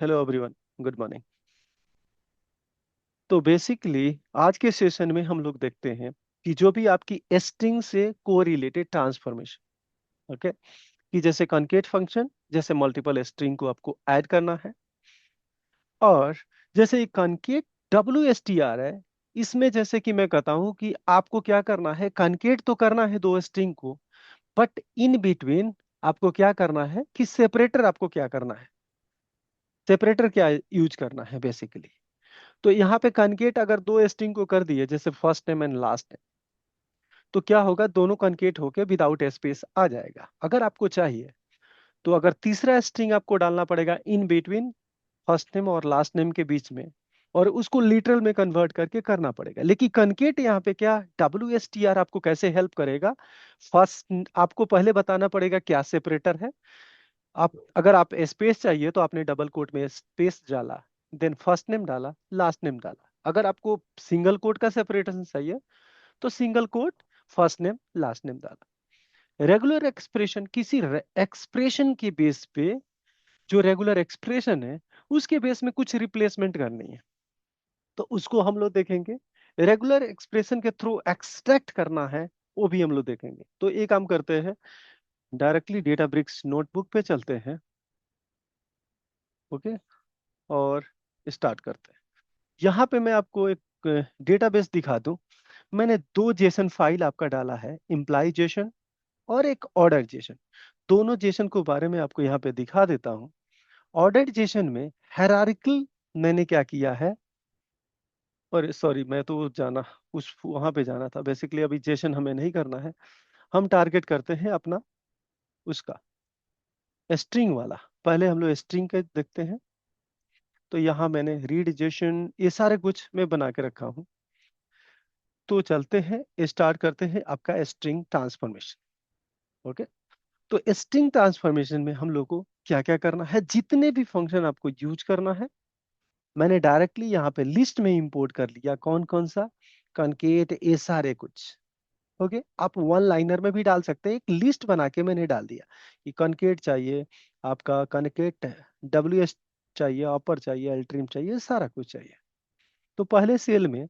Hello everyone, good morning. तो basically आज के सेशन में हम लोग देखते हैं कि जो भी आपकी स्ट्रिंग से को रिलेटेड ट्रांसफॉर्मेशन, ओके, कि जैसे कॉनकेट फंक्शन, जैसे मल्टीपल स्ट्रिंग को आपको ऐड करना है, और जैसे कॉनकेट WSTR है, इसमें जैसे कि मैं कहता हूं कि आपको क्या करना है, कॉनकेट तो करना है दो स्ट्रिंग को, बट इन बिटवीन आपको क्या करना है कि सेपरेटर आपको क्या करना है, सेपरेटर क्या यूज करना है बेसिकली। तो यहाँ पे कॉनकेट अगर दो स्ट्रिंग को कर दिए, जैसे first name and last name, तो क्या होगा, दोनों कॉनकेट होके विदाउट स्पेस आ जाएगा। अगर आपको चाहिए तो अगर तीसरा स्ट्रिंग आपको डालना पड़ेगा इन बिटवीन फर्स्ट नेम और लास्ट नेम के बीच में, और उसको लिटरल में कन्वर्ट करके करना पड़ेगा। लेकिन कॉनकेट यहाँ पे क्या, WSTR आपको कैसे हेल्प करेगा, फर्स्ट आपको पहले बताना पड़ेगा क्या सेपरेटर है। आप अगर आप स्पेस चाहिए तो आपने डबल कोट में स्पेस डाला, देन फर्स्ट नेम डाला, लास्ट नेम डाला। अगर आपको सिंगल कोट का सेपरेशन चाहिए तो single quote, first name, last name डाला। रेगुलर एक्सप्रेशन, किसी एक्सप्रेशन के बेस पे, जो रेगुलर एक्सप्रेशन है उसके बेस में कुछ रिप्लेसमेंट करनी है, तो उसको हम लोग देखेंगे। रेगुलर एक्सप्रेशन के थ्रू एक्सट्रैक्ट करना है, वो भी हम लोग देखेंगे। तो एक काम करते हैं, डायरेक्टली डेटाब्रिक्स नोटबुक पे चलते हैं, ओके, और स्टार्ट करते हैं। यहाँ पे मैं आपको एक डेटाबेस दिखा दूं। मैंने दो जेसन फाइल आपका डाला है, इम्प्लाई जेसन और एक ऑर्डर जेसन। दोनों जेसन को बारे में आपको यहाँ पे दिखा देता हूँ। ऑर्डर जेसन में हायरार्किकल मैंने क्या किया है, और सॉरी मैं तो जाना उस वहां पे जाना था, बेसिकली अभी जेसन हमें नहीं करना है। हम टारगेट करते हैं अपना उसका स्ट्रिंग वाला। पहले हम लोग स्ट्रिंग के देखते हैं। तो यहाँ मैंने रीड जेसन ये सारे कुछ मैं बना के रखा हूँ। तो चलते हैं, स्टार्ट करते हैं आपका स्ट्रिंग ट्रांसफॉर्मेशन। ओके, तो स्ट्रिंग ट्रांसफॉर्मेशन में हम लोग को क्या क्या करना है, जितने भी फंक्शन आपको यूज करना है, मैंने डायरेक्टली यहाँ पे लिस्ट में इंपोर्ट कर लिया। कौन कौन सा, कॉनकेट, ये सारे कुछ। ओके, आप वन लाइनर में भी डाल सकते हैं, एक लिस्ट बना के मैंने डाल दिया कि कॉनकेट चाहिए, आपका कॉनकेट WS चाहिए, ऑपर चाहिए, एल्ट्रीम चाहिए, सारा कुछ चाहिए। तो पहले सेल में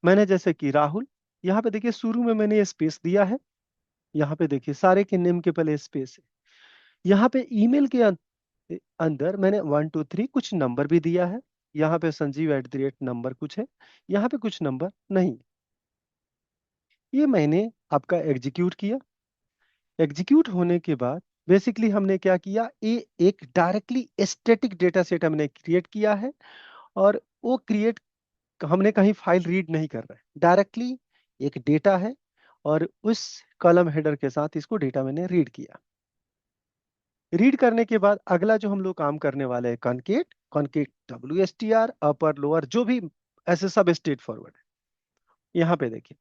मैंने जैसे कि राहुल, यहाँ पे देखिए शुरू में मैंने स्पेस दिया है। यहाँ पे देखिए सारे के नेम के पहले स्पेस है। यहाँ पे ईमेल के अंदर मैंने 1 2 3 कुछ नंबर भी दिया है। यहाँ पे संजीव @ नंबर कुछ है, यहाँ पे कुछ नंबर नहीं। ये मैंने आपका एग्जीक्यूट किया। एग्जीक्यूट होने के बाद बेसिकली हमने क्या किया, ये एक डायरेक्टली स्टैटिक डेटा सेट हमने क्रिएट किया है, और वो क्रिएट हमने कहीं फाइल रीड नहीं कर रहे, डायरेक्टली एक डेटा है, और उस कॉलम हेडर के साथ इसको डेटा मैंने रीड किया। रीड करने के बाद अगला जो हम लोग काम करने वाले हैं, कॉनकेट, कॉनकेट WSTR, अपर लोअर, जो भी ऐसे सब स्ट्रेट फॉरवर्ड है। यहाँ पे देखिए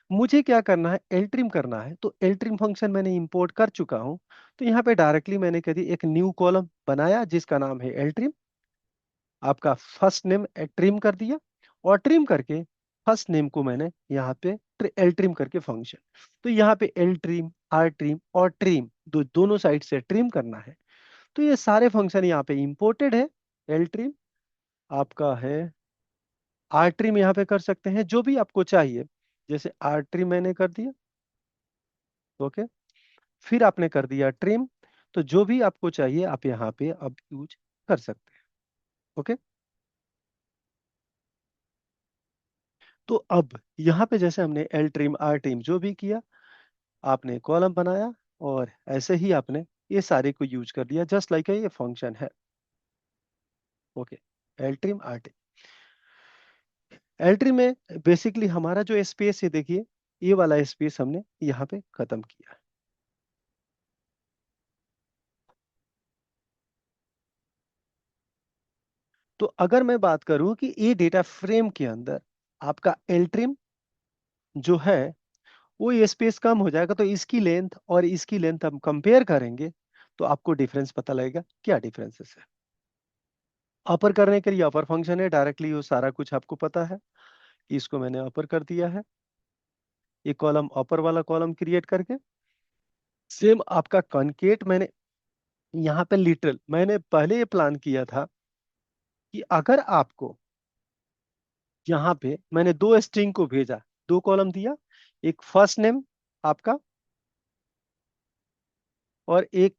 मुझे क्या करना है, एल्ट्रिम करना है। तो एल्ट्रिम फंक्शन मैंने इंपोर्ट कर चुका हूँ। तो यहाँ पे डायरेक्टली मैंने कह दी एक न्यू कॉलम बनाया जिसका नाम है एल्ट्रिम। आपका फर्स्ट नेम ट्रिम कर दिया, और ट्रिम करके फर्स्ट नेम को मैंने यहाँ पे एल ट्रिम करके फंक्शन। तो यहाँ पे एल ट्रिम, आर ट्रिम और ट्रिम दोनों साइड से ट्रिम करना है। तो ये सारे फंक्शन यहाँ पे इंपोर्टेड है। एल ट्रिम आपका है, आर ट्रिम यहाँ पे कर सकते हैं जो भी आपको चाहिए, जैसे आर ट्रिम मैंने कर दिया। ओके, फिर आपने कर दिया ट्रिम। तो जो भी आपको चाहिए आप यहाँ पे अब यूज कर सकते हैं। ओके, तो अब यहाँ पे जैसे हमने एल ट्रिम, आर ट्रिम जो भी किया, आपने कॉलम बनाया, और ऐसे ही आपने ये सारे को यूज कर दिया, जस्ट लाइक ये फंक्शन है। Okay, L trim, R trim. L trim में बेसिकली हमारा जो स्पेस है, देखिए ये वाला स्पेस हमने यहाँ पे खत्म किया। तो अगर मैं बात करूं कि ये डेटा फ्रेम के अंदर आपका एल ट्रिम जो है वो ये स्पेस कम हो जाएगा, तो इसकी लेंथ और इसकी लेंथ हम कंपेयर करेंगे, तो आपको डिफरेंस पता लगेगा क्या डिफरेंसेस है। अपर करने के लिए अपर फंक्शन है, डायरेक्टली वो सारा कुछ आपको पता है कि इसको मैंने अपर कर दिया है, ये कॉलम अपर वाला कॉलम क्रिएट करके। सेम आपका कॉनकेट मैंने यहाँ पे लिटरल मैंने पहले ये प्लान किया था कि अगर आपको यहाँ पे मैंने दो स्ट्रिंग को भेजा, दो कॉलम दिया, एक फर्स्ट नेम आपका और एक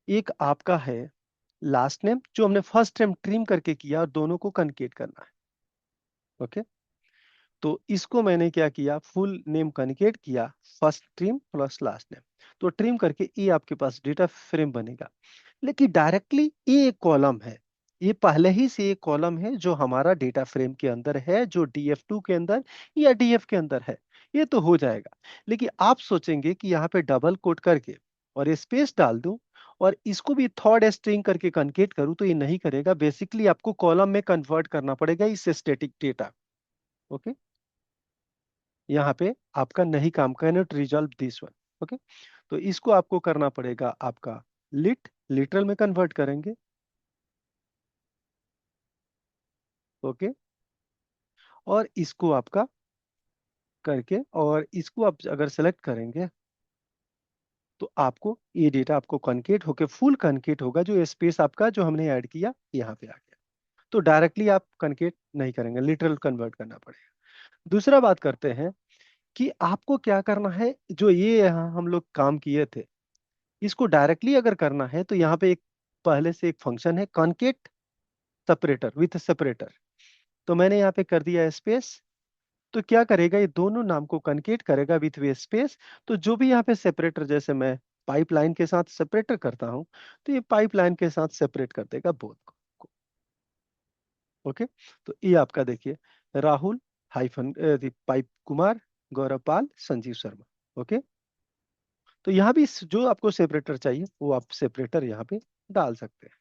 एक आपका है लास्ट नेम, जो हमने फर्स्ट नेम ट्रिम करके किया और दोनों को कनकेट करना है। ओके, तो इसको मैंने क्या किया, फुल नेम कनिकेट किया, first trim plus last name, तो ट्रिम करके ये आपके पास डेटा फ्रेम बनेगा। लेकिन डायरेक्टली ये एक कॉलम है, ये पहले ही से एक कॉलम है जो हमारा डेटा फ्रेम के अंदर है, जो DF2 के अंदर या DF के अंदर है, ये तो हो जाएगा। लेकिन आप सोचेंगे कि यहाँ पे डबल कोट करके और ये स्पेस डाल दूं और इसको भी थर्ड स्ट्रिंग करके कनकेट करूं, तो ये नहीं करेगा। बेसिकली आपको कॉलम में कन्वर्ट करना पड़ेगा इस स्टैटिक डेटा। ओके, यहाँ पे आपका नहीं काम, cannot resolve this one. Okay, तो इसको आपको करना पड़ेगा आपका लिटरल में कन्वर्ट करेंगे। ओके, और इसको आपका करके और इसको आप अगर सेलेक्ट करेंगे तो आपको ये डेटा आपको कनकेट होके फुल कनकेट होगा, जो स्पेस आपका जो हमने ऐड किया यहाँ पे आ गया। तो डायरेक्टली आप कनकेट नहीं करेंगे, लिटरल कन्वर्ट करना पड़ेगा। दूसरा बात करते हैं कि आपको क्या करना है, जो ये यहाँ हम लोग काम किए थे, इसको डायरेक्टली अगर करना है तो यहाँ पे एक पहले से एक फंक्शन है कॉनकेट सेपरेटर विथ सेपरेटर, तो मैंने यहाँ पे कर दिया स्पेस। तो क्या करेगा, ये दोनों नाम को कनकेट करेगा विथ वे स्पेस। तो जो भी यहाँ पे सेपरेटर, जैसे मैं पाइपलाइन के साथ सेपरेटर करता हूँ, तो ये पाइपलाइन के साथ सेपरेट कर देगा बोथ को। ओके, तो ये आपका देखिए, राहुल हाइफन पाइप कुमार, गौरव पाल, संजीव शर्मा। ओके, तो यहाँ भी जो आपको सेपरेटर चाहिए वो आप सेपरेटर यहाँ पे डाल सकते हैं।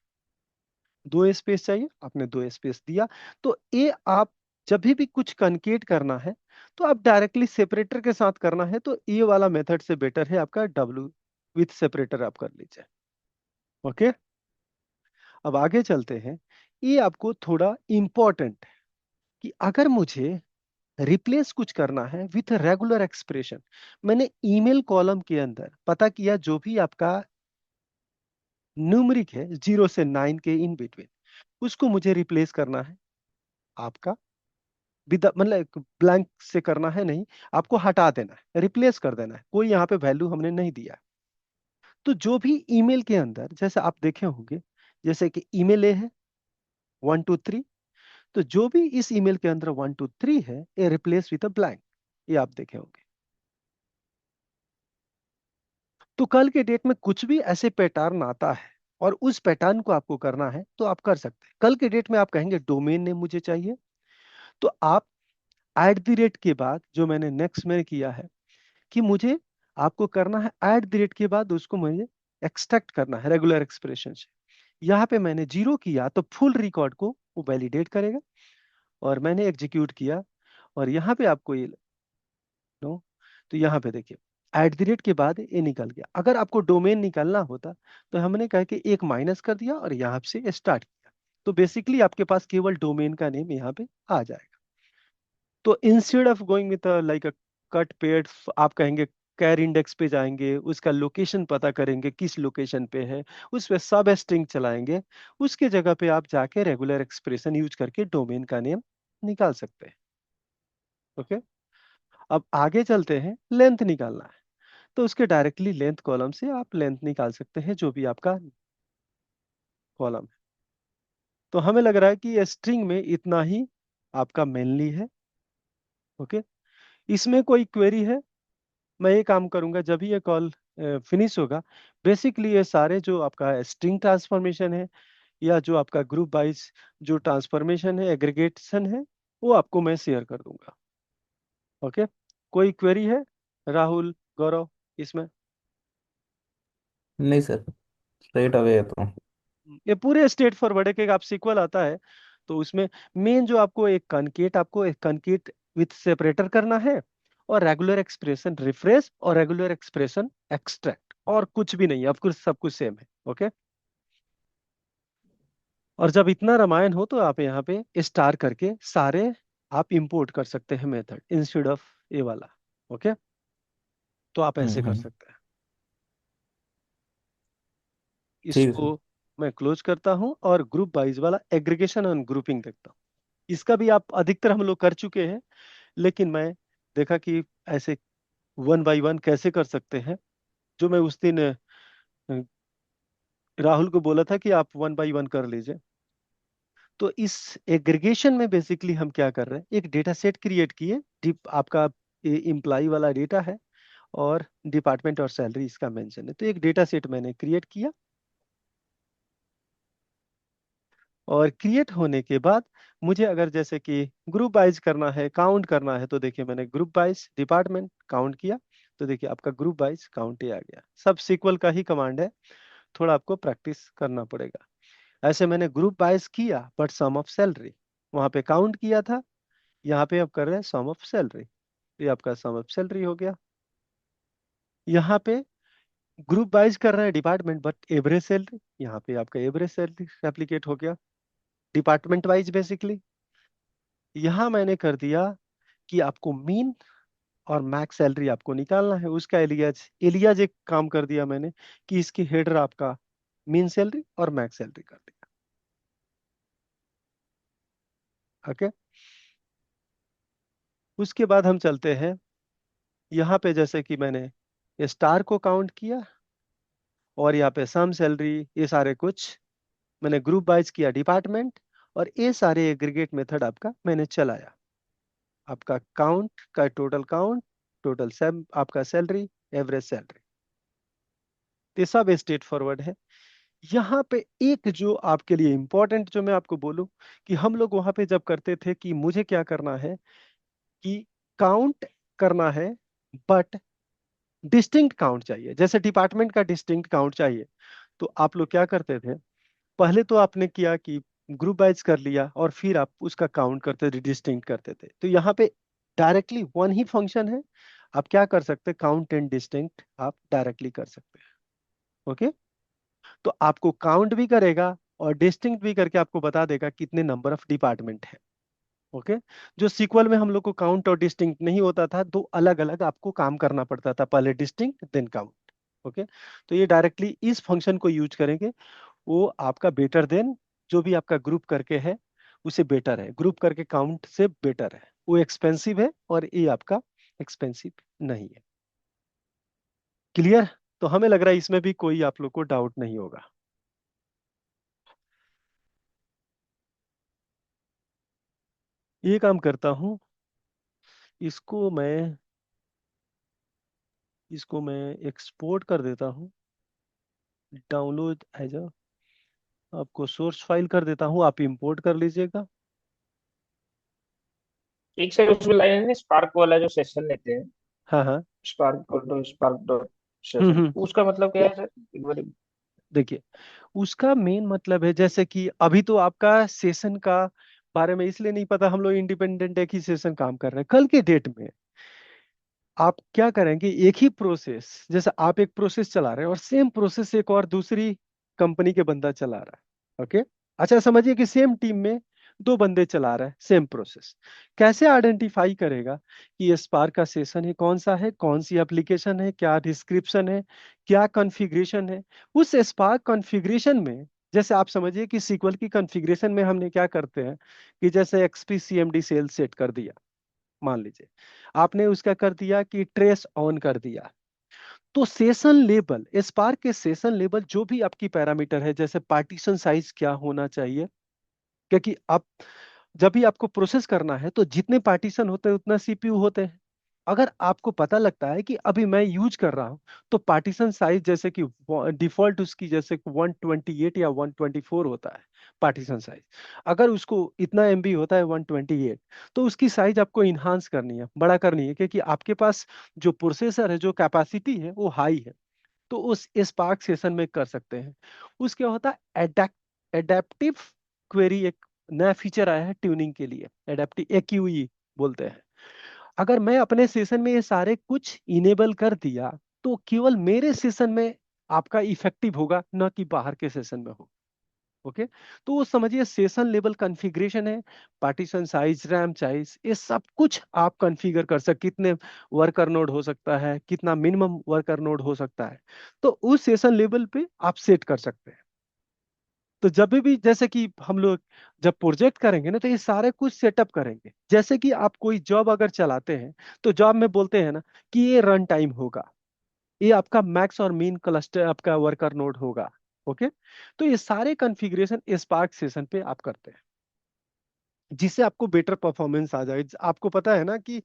दो स्पेस चाहिए, आपने दो स्पेस दिया। तो ये आप जब भी कुछ कनकेट करना है तो आप डायरेक्टली सेपरेटर के साथ करना है, तो ये वाला मेथड से बेटर है आपका डब्ल्यू विथ सेपरेटर आप कर लीजिए। ओके, अब आगे चलते हैं। ये आपको थोड़ा इंपॉर्टेंट है कि अगर मुझे रिप्लेस कुछ करना है विथ रेगुलर एक्सप्रेशन, मैंने ईमेल कॉलम के अंदर पता किया जो भी आपका न्यूमरिक है 0 से 9 के इन बिटवीन, उसको मुझे रिप्लेस करना है आपका विद, मतलब ब्लैंक से करना है नहीं, आपको हटा देना है, रिप्लेस कर देना है, कोई यहाँ पे वैल्यू हमने नहीं दिया। तो जो भी ईमेल के अंदर, जैसे आप देखे होंगे, जैसे कि ईमेल ए है 1 2 3, तो जो भी इस ईमेल के अंदर 1 2 3 है, ये रिप्लेस विद अ ब्लैंक, ये आप देखे होंगे। तो कल के डेट में कुछ भी ऐसे पैटर्न आता है और उस पैटर्न को आपको करना है तो आप कर सकते हैं। कल के डेट में आप कहेंगे डोमेन नेम मुझे चाहिए, तो आप @ के बाद, जो मैंने नेक्स्ट में किया है कि मुझे आपको करना है @ के बाद उसको मुझे एक्सट्रैक्ट करना है रेगुलर एक्सप्रेशन से। यहाँ पे मैंने 0 किया तो फुल रिकॉर्ड को वो वैलिडेट करेगा, और मैंने एग्जीक्यूट किया और यहाँ पे आपको ये नो, तो यहाँ पे देखिए @ के बाद ये निकल गया। अगर आपको डोमेन निकालना होता तो हमने कहा कि एक माइनस कर दिया और यहाँ से स्टार्ट किया, तो बेसिकली आपके पास केवल डोमेन का नेम यहाँ पे आ जाएगा। तो instead of going with like a cut paid, आप कहेंगे कैर इंडेक्स पे जाएंगे, उसका लोकेशन पता करेंगे किस लोकेशन पे है, उस पे सब स्ट्रिंग चलाएंगे, उसके जगह पे आप जाके रेगुलर एक्सप्रेशन यूज करके डोमेन का नेम निकाल सकते हैं। ओके, अब आगे चलते हैं, लेंथ निकालना है तो उसके डायरेक्टली लेंथ कॉलम से आप लेंथ निकाल सकते हैं, जो भी आपका कॉलम है। तो हमें लग रहा है कि स्ट्रिंग में इतना ही आपका मेनली है। ओके, इसमें कोई क्वेरी है? मैं ये काम करूंगा जब भी ये कॉल फिनिश होगा, बेसिकली ये सारे जो आपका स्ट्रिंग ट्रांसफॉर्मेशन है या जो आपका ग्रुप वाइज जो ट्रांसफॉर्मेशन है, एग्रीगेशन है, वो आपको मैं शेयर कर दूंगा। ओके, कोई क्वेरी है राहुल, गौरव इसमें? नहीं सर, स्ट्रेट अवे है तो। ये पूरे स्ट्रेट फॉरवर्ड है कि आप सीक्वल आता है तो उसमें मेन जो आपको एक कनकेट विथ सेपरेटर करना है, और रेगुलर एक्सप्रेशन रिफ्रेश और रेगुलर एक्सप्रेशन एक्सट्रैक्ट, और कुछ भी नहीं है, ऑफ कोर्स सब कुछ सेम है। ओके, और जब इतना रामायण हो तो आप यहाँ पे स्टार करके सारे आप इंपोर्ट कर सकते हैं मेथड इंस्टेड ऑफ ये वाला। ओके, तो आप ऐसे कर हम्म। सकते हैं ठीक है इसको। सर। मैं क्लोज करता हूँ और ग्रुप वाइज वाला एग्रीगेशन और ग्रुपिंग देखता हूँ। इसका भी आप अधिकतर हम लोग कर चुके हैं, लेकिन मैं देखा कि ऐसे वन बाय वन कैसे कर सकते हैं, जो मैं उस दिन राहुल को बोला था कि आप वन बाय वन कर लीजिए। तो इस एग्रीगेशन में बेसिकली हम क्या कर रहे हैं, एक डेटा सेट क्रिएट किए। आपका इम्प्लाई वाला डेटा है और डिपार्टमेंट और सैलरी इसका मेंशन है, तो एक डेटा सेट मैंने क्रिएट किया। और क्रिएट होने के बाद मुझे अगर जैसे कि ग्रुप वाइज करना है, काउंट करना है, तो देखिए मैंने ग्रुप वाइज डिपार्टमेंट काउंट किया। तो देखिए आपका ग्रुप वाइज काउंट ही आ गया। सब सीक्वल का ही कमांड है, थोड़ा आपको प्रैक्टिस करना पड़ेगा। ऐसे मैंने ग्रुप वाइज किया, बट सम ऑफ सैलरी वहां पे काउंट किया था, यहाँ पे अब कर रहे हैं सम ऑफ सैलरी। ये आपका सम ऑफ सैलरी हो गया। यहाँ पे ग्रुप वाइज कर रहे हैं डिपार्टमेंट, बट एवरेज सैलरी, यहाँ पे आपका एवरेज सैलरी एप्लीकेट हो गया डिपार्टमेंट वाइज बेसिकली। यहाँ मैंने कर दिया कि आपको मीन और मैक्स सैलरी आपको निकालना है, उसका एलियाज एलियाज एक काम कर दिया मैंने कि इसकी हेडर आपका मीन सैलरी और मैक्स सैलरी कर दिया। ओके, उसके बाद हम चलते हैं यहाँ पे, जैसे कि मैंने स्टार को काउंट किया और यहाँ पे सम सैलरी, ये सारे कुछ मैंने ग्रुप वाइज किया डिपार्टमेंट, और ये सारे एग्रीगेट मेथड आपका मैंने चलाया। आपका काउंट का टोटल काउंट, टोटल सैम आपका सैलरी, एवरेज सैलरी, ये सब स्ट्रेट फॉरवर्ड है। यहाँ पे एक जो आपके लिए इंपॉर्टेंट जो मैं आपको बोलूं, कि हम लोग वहां पे जब करते थे कि मुझे क्या करना है कि काउंट करना है, बट डिस्टिंक्ट काउंट चाहिए, जैसे डिपार्टमेंट का डिस्टिंक्ट काउंट चाहिए। तो आप लोग क्या करते थे, पहले तो आपने किया कि ग्रुप वाइज कर लिया और फिर आप उसका काउंट करते थे, डिस्टिंक्ट करते थे। तो यहाँ पे डायरेक्टली वन ही फंक्शन है, आप क्या कर सकते हैं, काउंट एंड डिस्टिंक्ट आप डायरेक्टली कर सकते हैं। ओके, तो आपको काउंट भी करेगा और डिस्टिंक्ट भी करके आपको बता देगा कितने नंबर ऑफ डिपार्टमेंट है। ओके, जो सीक्वल में हम लोग को काउंट और डिस्टिंक्ट नहीं होता था, दो अलग अलग आपको काम करना पड़ता था, पहले डिस्टिंक्ट देन काउंट। ओके, तो ये डायरेक्टली इस फंक्शन को यूज करेंगे, वो आपका बेटर देन जो भी आपका ग्रुप करके है उसे बेटर है, ग्रुप करके काउंट से बेटर है। वो एक्सपेंसिव है और ये आपका एक्सपेंसिव नहीं है। क्लियर? तो हमें लग रहा है इसमें भी कोई आप लोग को डाउट नहीं होगा। ये काम करता हूँ, इसको मैं इसको मैं एक्सपोर्ट कर देता हूँ, डाउनलोड एज अ, आपको सोर्स फाइल कर देता हूँ, आप इंपोर्ट कर लीजिएगा। एक से उसमें लाइन है स्पार्क वाला जो सेशन लेते हैं, हाँ हाँ। स्पार्क डॉट सेशन, हम्म। उसका मतलब क्या है सर, एक बार। देखिए, उसका मेन मतलब है, जैसे कि अभी तो आपका सेशन का बारे में इसलिए नहीं पता, हम लोग इंडिपेंडेंट एक ही सेशन काम कर रहे हैं। कल के डेट में आप क्या करेंगे, एक ही प्रोसेस, जैसे आप एक प्रोसेस चला रहे हैं और सेम प्रोसेस एक और दूसरी कंपनी के बंदा चला रहा है। ओके, अच्छा समझिए कि सेम टीम में दो बंदे चला रहे हैं सेम प्रोसेस। कैसे आइडेंटिफाई करेगा कि ये स्पार्क का सेशन है, कौन सा है, कौन सी एप्लीकेशन है, क्या डिस्क्रिप्शन है, क्या कॉन्फ़िगरेशन है। उस स्पार्क कॉन्फ़िगरेशन में, जैसे आप समझिए कि सीक्वल की कॉन्फ़िगरेशन में हमने क्या करते हैं कि जैसे एक्सपी सीएमडी सेल सेट कर दिया, मान लीजिए आपने उसका कर दिया कि ट्रेस ऑन कर दिया, तो सेशन लेबल, स्पार्क के सेशन लेबल जो भी आपकी पैरामीटर है, जैसे पार्टीशन साइज क्या होना चाहिए, क्योंकि आप जब भी आपको प्रोसेस करना है तो जितने पार्टीशन होते हैं उतना सीपीयू होते हैं। अगर आपको पता लगता है कि अभी मैं यूज कर रहा हूं, तो पार्टीशन साइज जैसे कि डिफॉल्ट उसकी जैसे 128 या 124 होता है पार्टीशन साइज। अगर उसको इतना एमबी होता है 128, तो उसकी साइज आपको इन्हांस करनी है, बड़ा करनी है, क्योंकि आपके पास जो प्रोसेसर है, जो कैपेसिटी है वो हाई है। तो उस स्पार्क सेशन में कर सकते हैं। उसके होता है एडेप्टिव क्वेरी, एक नया फीचर आया है ट्यूनिंग के लिए, एडेप्टिव एक्यूई बोलते हैं। अगर मैं अपने सेशन में ये सारे कुछ इनेबल कर दिया, तो केवल मेरे सेशन में आपका इफेक्टिव होगा, ना कि बाहर के सेशन में हो। ओके, तो वो समझिए सेशन लेवल कॉन्फ़िगरेशन है, पार्टीशन साइज, रैम साइज, ये सब कुछ आप कॉन्फ़िगर कर सकते, कितने वर्कर नोड हो सकता है, कितना मिनिमम वर्कर नोड हो सकता है, तो उस सेशन लेवल पे आप सेट कर सकते हैं। तो जब भी जैसे कि हम लोग जब प्रोजेक्ट करेंगे ना, तो ये सारे कुछ सेटअप करेंगे। जैसे कि आप कोई जॉब अगर चलाते हैं, तो जॉब में बोलते हैं ना कि ये रन टाइम होगा, ये आपका मैक्स और मीन क्लस्टर आपका वर्कर नोड होगा। ओके। तो ये सारे कॉन्फ़िगरेशन स्पार्क सेशन पे आप करते हैं, जिससे आपको बेटर परफॉर्मेंस आ जाए। आपको पता है ना कि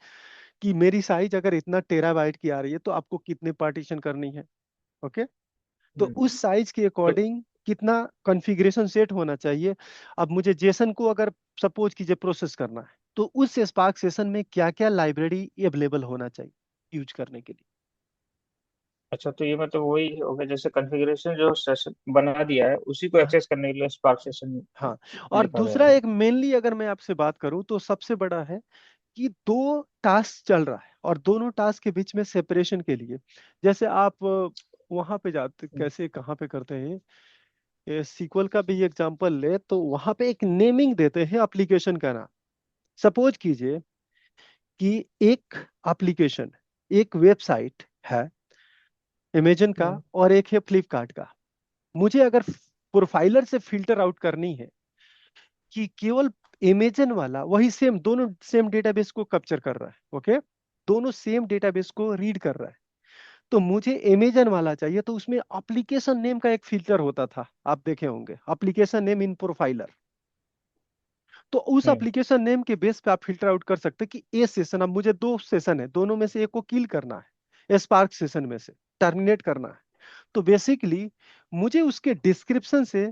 मेरी साइज अगर इतना टेराबाइट की आ रही है, तो आपको कितने पार्टीशन करनी है। ओके। तो हम्म। उस साइज के तो अकॉर्डिंग कितना कॉन्फ़िगरेशन सेट होना चाहिए। अब मुझे जेसन को अगर सपोज कीजिए प्रोसेस करना है, तो उस स्पार्क सेशन में क्या क्या लाइब्रेरी अवेलेबल होना चाहिए यूज करने के लिए। अच्छा, तो ये मतलब वही हो गया, जैसे कॉन्फ़िगरेशन जो सेशन बना दिया है उसी को हाँ। एक्सेस करने के लिए स्पार्क सेशन हाँ। और लिखा गया दूसरा है। एक मेनली अगर मैं आपसे बात करूं, तो सबसे बड़ा है कि दो टास्क चल रहा है और दोनों टास्क के बीच में सेपरेशन के लिए, जैसे आप वहां पे जाते कैसे कहाँ पे करते हैं, सीक्वल का भी एग्जांपल ले तो वहां पे एक नेमिंग देते हैं एप्लीकेशन का नाम। सपोज कीजिए कि एक एप्लीकेशन, एक वेबसाइट है अमेजन का हम्म। और एक है फ्लिपकार्ट का। मुझे अगर प्रोफाइलर से फिल्टर आउट करनी है कि केवल अमेजन वाला वही सेम, दोनों सेम डेटाबेस को कैप्चर कर रहा है। ओके। दोनों सेम डेटाबेस को रीड कर रहा है, तो मुझे अमेजन वाला चाहिए। तो उसमें एप्लीकेशन नेम का एक फिल्टर होता था, आप देखे होंगे, एप्लीकेशन नेम इन प्रोफाइलर। तो उस हम्म। एप्लीकेशन नेम के बेस पे आप फिल्टर आउट कर सकते हैं कि ए सेशन, अब मुझे दो सेशन है, दोनों में से एक को किल करना है, स्पार्क सेशन में से टर्मिनेट करना है। तो बेसिकली मुझे उसके डिस्क्रिप्शन से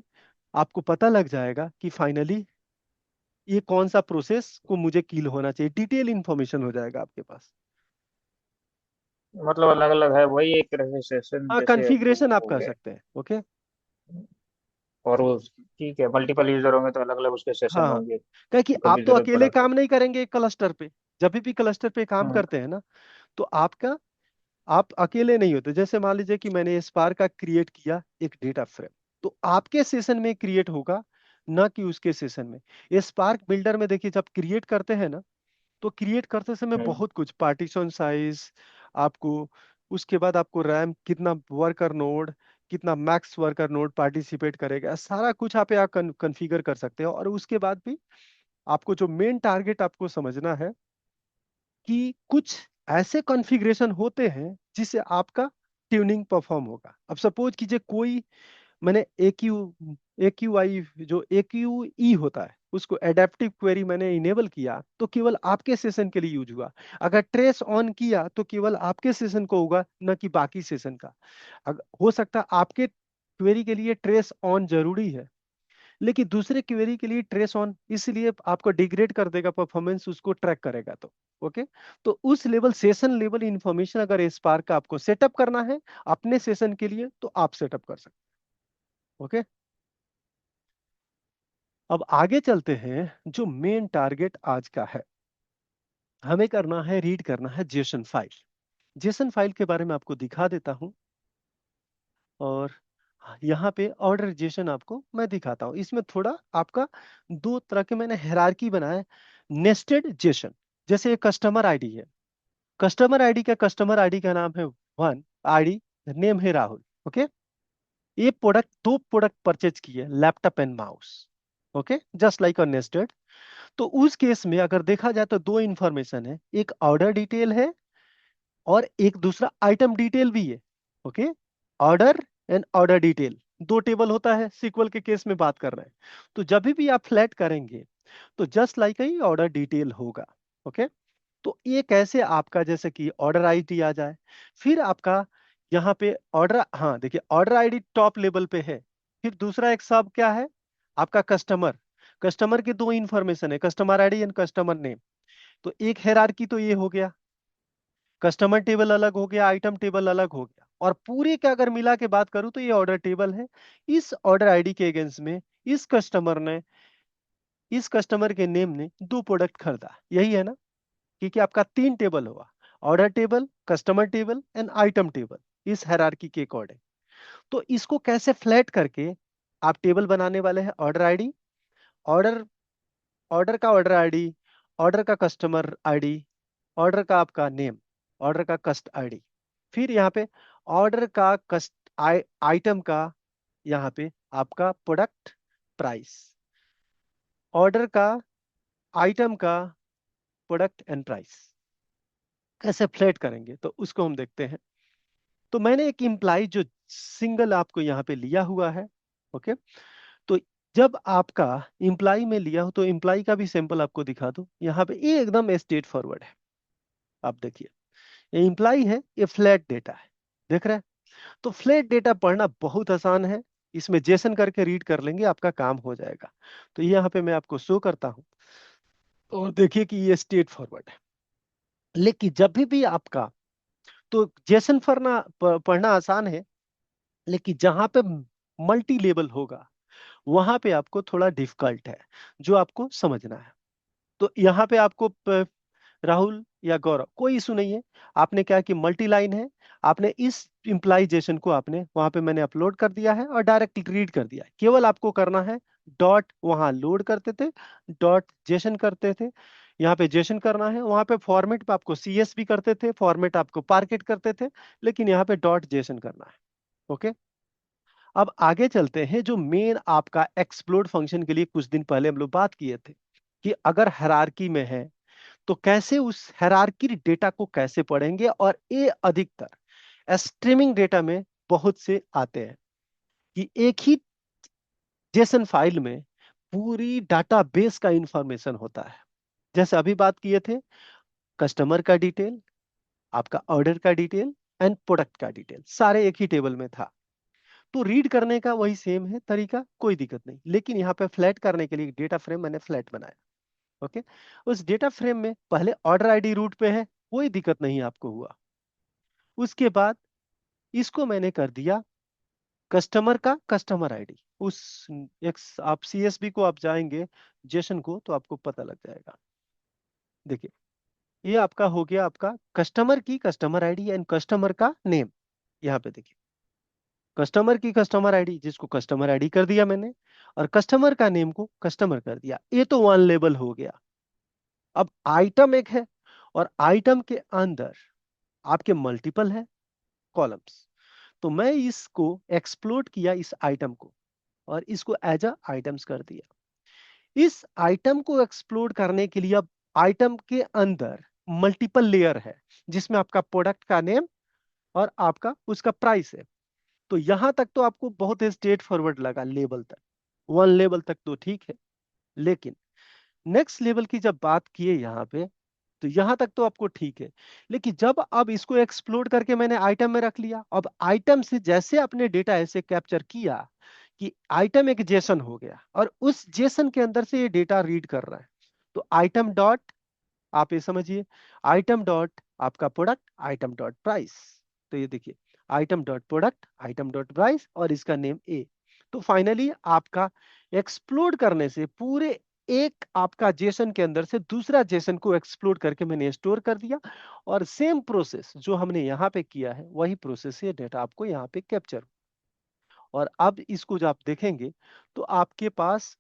आपको पता लग जाएगा कि फाइनली ये कौन सा प्रोसेस को मुझे किल होना चाहिए, डिटेल इंफॉर्मेशन हो जाएगा आपके पास। मतलब अलग अलग है, वही एक तरह से सेशन हाँ, जैसे कॉन्फ़िगरेशन आप हो कर गया। सकते हैं। ओके। और वो ठीक है, मल्टीपल यूजर होंगे तो अलग अलग उसके हाँ सेशन हाँ। होंगे, क्या कि आप कभी तो जरूरत अकेले पड़ा तो। काम नहीं करेंगे क्लस्टर पे। जब भी क्लस्टर पे काम हम्म। करते हैं ना, तो आपका आप अकेले नहीं होते। जैसे मान लीजिए कि मैंने स्पार्क का क्रिएट किया एक डेटा फ्रेम, तो आपके सेशन में क्रिएट होगा, ना कि उसके सेशन में। ये स्पार्क बिल्डर में देखिए, जब क्रिएट करते हैं ना, तो क्रिएट करते समय हम्म। बहुत कुछ पार्टीशन साइज आपको, उसके बाद आपको रैम कितना, वर्कर नोड कितना, मैक्स वर्कर नोड पार्टिसिपेट करेगा, सारा कुछ आप यहाँ कॉन्फ़िगर कर सकते हो। और उसके बाद भी आपको जो मेन टारगेट आपको समझना है कि कुछ ऐसे कॉन्फ़िगरेशन होते हैं जिससे आपका ट्यूनिंग परफॉर्म होगा। अब सपोज कीजिए कोई, मैंने AQI जो AQE होता है उसको एडेप्टिव क्वेरी मैंने इनेबल किया, तो केवल आपके सेशन के लिए यूज हुआ। अगर ट्रेस ऑन किया तो केवल आपके सेशन को होगा, न कि बाकी सेशन का। हो सकता है आपके क्वेरी के लिए ट्रेस ऑन जरूरी है, लेकिन दूसरे क्वेरी के लिए ट्रेस ऑन इसलिए आपको डिग्रेड कर देगा परफॉर्मेंस, उसको ट्रैक करेगा। तो ओके। तो उस लेवल, सेशन लेवल इंफॉर्मेशन अगर स्पार्क का आपको सेटअप करना है अपने सेशन के लिए, तो आप सेटअप कर सकते हैं। ओके। अब आगे चलते हैं, जो मेन टारगेट आज का है, हमें करना है, रीड करना है जेसन फाइल। जेसन फाइल के बारे में आपको दिखा देता हूं। और यहाँ पे ऑर्डर जेसन आपको मैं दिखाता हूँ। इसमें थोड़ा आपका दो तरह के मैंने हायरार्की बनाया है। नेस्टेड जेसन, जैसे एक कस्टमर आईडी है, कस्टमर आईडी का नाम है वन, आईडी नेम है राहुल। ओके। ये प्रोडक्ट, दो प्रोडक्ट परचेज किए, laptop and mouse. Okay, just like a nested. तो उस केस में अगर देखा जाए तो दो इंफॉर्मेशन है, एक ऑर्डर डिटेल है और एक दूसरा आइटम डिटेल भी है। Okay. Order and order detail, दो टेबल होता है, सीक्वल के केस में बात कर रहे हैं। तो जब भी आप फ्लैट करेंगे, तो just like he order detail होगा। ओके। तो ये कैसे आपका, जैसे कि ऑर्डर आईडी आ जाए, फिर आपका यहाँ पे ऑर्डर, हाँ देखिए ऑर्डर आईडी टॉप लेवल पे है। फिर दूसरा एक सब क्या है, आपका कस्टमर। कस्टमर के दो इंफॉर्मेशन है, customer ID and customer name. तो एक हायरार्की तो ये हो गया, कस्टमर टेबल अलग हो गया, आइटम टेबल अलग हो गया। और पूरे का अगर मिला के बात करूं, तो ये ऑर्डर टेबल है। इस ऑर्डर आईडी के अगेंस्ट में इस कस्टमर ने, इस कस्टमर के नेम ने दो प्रोडक्ट खरीदा, यही है ना। क्योंकि आपका तीन टेबल होगा, order table, customer table and item table, इस हायरार्की के अकॉर्डिंग। तो इसको कैसे फ्लैट करके आप टेबल बनाने वाले हैं, ऑर्डर आईडी, ऑर्डर, ऑर्डर का ऑर्डर आईडी, ऑर्डर का कस्टमर आईडी, ऑर्डर का आपका नेम, ऑर्डर का कस्ट आईडी, फिर यहाँ पे ऑर्डर का कस्ट आइटम का, यहाँ पे आपका प्रोडक्ट प्राइस, ऑर्डर का, आइटम का, प्रोडक्ट एंड प्राइस। कैसे फ्लैट करेंगे तो उसको हम देखते हैं। तो मैंने एक इम्प्लाई जो सिंगल आपको यहाँ पे लिया हुआ है। ओके, तो जब आपका इम्प्लाई में लिया हो तो इम्प्लाई का भी सैंपल आपको दिखा दूं यहाँ पे। ये एकदम स्ट्रेट फॉरवर्ड है। आप देखिए, ये इम्प्लाई है, ये फ्लैट डेटा है, देख रहे हैं। तो फ्लैट डेटा पढ़ना बहुत आसान है, इसमें जेसन करके रीड कर लेंगे, आपका काम हो जाएगा। तो यहाँ पे मैं आपको शो करता हूँ और देखिए कि ये स्ट्रेट फॉरवर्ड है। लेकिन जब भी आपका, तो जेसन पढ़ना आसान है, लेकिन जहां पे मल्टी लेवल होगा वहां पे आपको थोड़ा डिफिकल्ट है, जो आपको समझना है। तो यहाँ पे आपको राहुल या गौरव कोई इशू नहीं है। आपने क्या कि मल्टी लाइन है, आपने इस इम्प्लाइजेशन को आपने वहां पे मैंने अपलोड कर दिया है और डायरेक्ट रीड कर दिया है। केवल आपको करना है डॉट, वहां लोड करते थे, डॉट जेसन करते थे, यहाँ पे जेसन करना है। वहां पे फॉर्मेट पे आपको सीएस भी करते थे, फॉर्मेट आपको पार्केट करते थे, लेकिन यहाँ पे डॉट जेसन करना है। ओके, अब आगे चलते हैं। जो मेन आपका एक्सप्लोड फंक्शन के लिए कुछ दिन पहले हम लोग बात किए थे कि अगर हायरार्की में है तो कैसे उस हायरार्की डेटा को कैसे पढ़ेंगे। और ये अधिकतर स्ट्रीमिंग डेटा में बहुत से आते हैं कि एक ही जेसन फाइल में पूरी डाटाबेस का इंफॉर्मेशन होता है। जैसे अभी बात किए थे, कस्टमर का डिटेल, आपका ऑर्डर का डिटेल एंड प्रोडक्ट का डिटेल सारे एक ही टेबल में था। तो रीड करने का वही सेम है तरीका, कोई दिक्कत नहीं। लेकिन यहाँ पे फ्लैट करने के लिए डेटा फ्रेम मैंने फ्लैट बनाया। ओके, उस डेटा फ्रेम में पहले ऑर्डर आईडी रूट पे है, कोई दिक्कत नहीं आपको हुआ। उसके बाद इसको मैंने कर दिया कस्टमर का कस्टमर आईडी। उस एक, आप सीएसबी को आप जाएंगे जेसन को तो आपको पता लग जाएगा। देखिए, ये आपका हो गया आपका कस्टमर की कस्टमर आईडी एंड कस्टमर का नेम। यहाँ पे देखिए, कस्टमर की कस्टमर आईडी, जिसको कस्टमर आईडी कर दिया मैंने, और कस्टमर का नेम को कस्टमर कर दिया। ये तो वन लेवल हो गया। अब आइटम एक है और आइटम के अंदर आपके मल्टीपल है कॉलम्स। तो मैं इसको एक्सप्लोड किया इस आइटम को और इसको एज अ आइटम्स कर दिया। इस आइटम को एक्सप्लोड करने के लिए अब आइटम के अंदर मल्टीपल लेयर है, जिसमें आपका प्रोडक्ट का नेम और आपका उसका प्राइस है। तो यहां तक तो आपको बहुत स्ट्रेट फॉरवर्ड लगा, लेवल तक, वन लेवल तक तो ठीक है। लेकिन नेक्स्ट लेवल की जब बात किए यहाँ पे, तो यहां तक तो आपको ठीक है। लेकिन जब अब इसको एक्सप्लोड करके मैंने आइटम में रख लिया, अब आइटम से जैसे अपने डेटा ऐसे कैप्चर किया कि आइटम एक जेसन हो गया और उस जेसन के अंदर से ये डेटा रीड कर रहा है। तो आइटम डॉट, आप ये समझिए, आइटम डॉट आपका प्रोडक्ट, आइटम डॉट प्राइस। तो ये देखिए, item dot product, item dot price और इसका नेम ए। तो फाइनली आपका एक्सप्लोड करने से पूरे एक आपका जेसन के अंदर से दूसरा जेसन को एक्सप्लोड करके मैंने स्टोर कर दिया। और सेम प्रोसेस जो हमने यहाँ पे किया है वही प्रोसेस से डेटा आपको यहाँ पे कैप्चर। और अब इसको जब आप देखेंगे तो आपके पास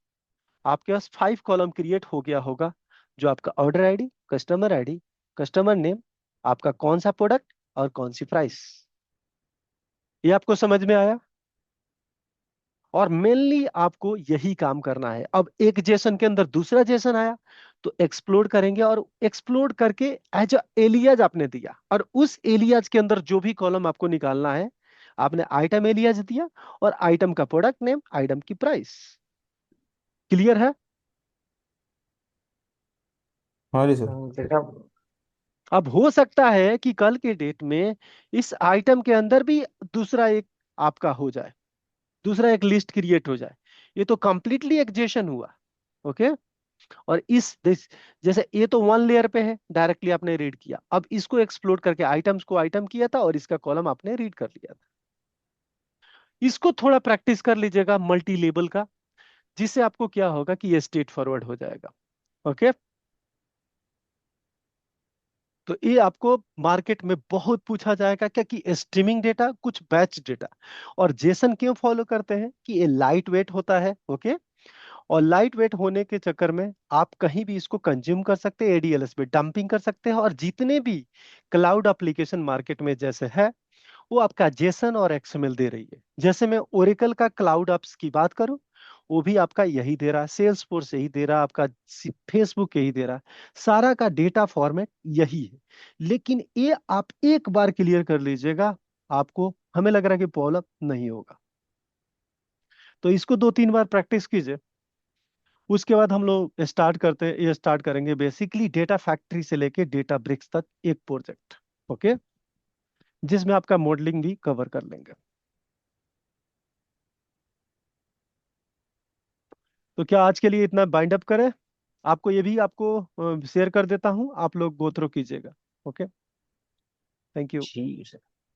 5 कॉलम क्रिएट हो गया होगा, जो आपका ऑर्डर आईडी, कस्टमर नेम, आपका कौन सा प्रोडक्ट और कौन सी प्राइस। ये आपको समझ में आया। और मेनली आपको यही काम करना है। अब एक जेसन के अंदर दूसरा जेसन आया तो एक्सप्लोड करेंगे, और एक्सप्लोड करके एज अ एलियाज आपने दिया, और उस एलियाज के अंदर जो भी कॉलम आपको निकालना है आपने आइटम एलियाज दिया और आइटम का प्रोडक्ट नेम, आइटम की प्राइस। क्लियर है। हाँ जी सर। देखा। अब हो सकता है कि कल के डेट में इस आइटम के अंदर भी दूसरा एक आपका हो जाए, दूसरा एक लिस्ट क्रिएट हो जाए। ये तो कंप्लीटली एग्जेशन हुआ। ओके, और जैसे ये तो वन लेयर पे है, डायरेक्टली आपने रीड किया। अब इसको एक्सप्लोर करके आइटम्स को आइटम किया था और इसका कॉलम आपने रीड कर लिया था। इसको थोड़ा प्रैक्टिस कर लीजिएगा मल्टी लेबल का, जिससे आपको क्या होगा कि ये स्ट्रेट फॉरवर्ड हो जाएगा। ओके, तो ये आपको मार्केट में बहुत पूछा जाएगा क्या कि स्ट्रीमिंग डेटा, कुछ बैच डेटा। और जेसन क्यों फॉलो करते हैं कि ये लाइट वेट होता है। ओके, और लाइट वेट होने के चक्कर में आप कहीं भी इसको कंज्यूम कर सकते हैं, एडीएलएस पे डंपिंग कर सकते हैं। और जितने भी क्लाउड एप्लीकेशन मार्केट में जैसे है, वो आपका जेसन और एक्सएमएल दे रही है। जैसे मैं ओरेकल का क्लाउड एप्स की बात करूं, वो भी आपका यही दे रहा है, सेल्स फोर्स यही दे रहा है, आपका फेसबुक यही दे रहा है, सारा का डेटा फॉर्मेट यही है। लेकिन ये आप एक बार क्लियर कर लीजिएगा, आपको हमें लग रहा है कि प्रॉब्लम नहीं होगा। तो इसको 2-3 बार प्रैक्टिस कीजिए। उसके बाद हम लोग स्टार्ट करेंगे बेसिकली डेटा फैक्ट्री से लेके डेटा ब्रिक्स तक एक प्रोजेक्ट। ओके, जिसमें आपका मॉडलिंग भी कवर कर लेंगे। तो क्या आज के लिए इतना बाइंड अप करें? आपको ये भी आपको शेयर कर देता हूं, आप लोग गो थ्रू कीजिएगा। Okay, thank you. ठीक है सर।